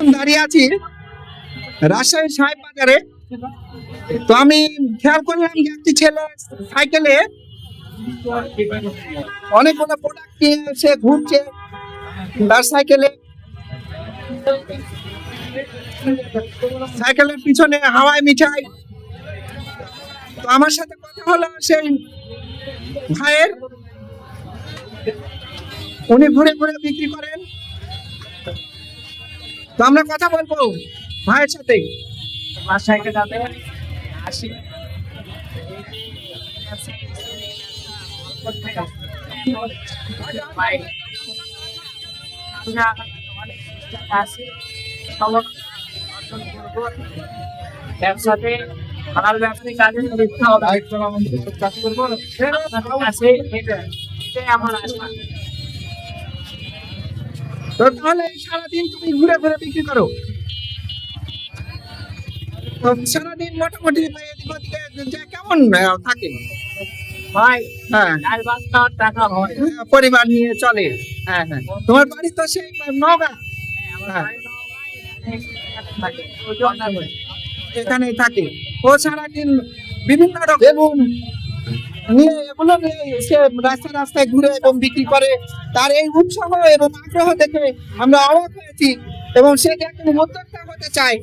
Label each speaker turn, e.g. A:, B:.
A: দাঁড়িয়ে আছি রাজশাহী সাহেব বাজারে। তো আমি খেয়াল করলাম যে একটি ছেলে সাইকেলে অনেকগুলো প্রোডাক্ট নিয়ে সে ঘুরছে তার সাইকেলের পিছনে হাওয়াই মিঠাই। তো আমার সাথে কথা হলো সেই ভাইয়ের, উনি ঘুরে ঘুরে বিক্রি করেন। তো আমরা কথা বলবো ভাইয়ের সাথে।
B: সাইকেল যাবে আসি ব্যবসাতে আমার ব্যবসায়িক কাজে লিপ্ত হবে, কাজ করবো এটাই আমার আশা।
A: তো তাহলে সারাদিন তুমি ঘুরে ঘুরে বিক্রি করো? তো সারাদিন মোটামুটি এদিক ওদিকে যে কেমন থাকে?
B: ভাই
A: হ্যাঁ,
B: 4-5 লাখ টাকা হয়।
A: পরিবার নিয়ে চলে। হ্যাঁ হ্যাঁ, তোমার বাড়ি তো সেই নওগাঁ? হ্যাঁ, এখানেই থাকে। ও সারাদিন বিভিন্ন রকম বেলুন নিয়ে এগুলো নিয়ে সে রাস্তায় রাস্তায় ঘুরে এবং বিক্রি করে। তার এই উৎসাহ এবং আগ্রহ দেখে আমরা অবাক হয়েছি এবং সে একজন উদ্যোক্তা হতে চায়।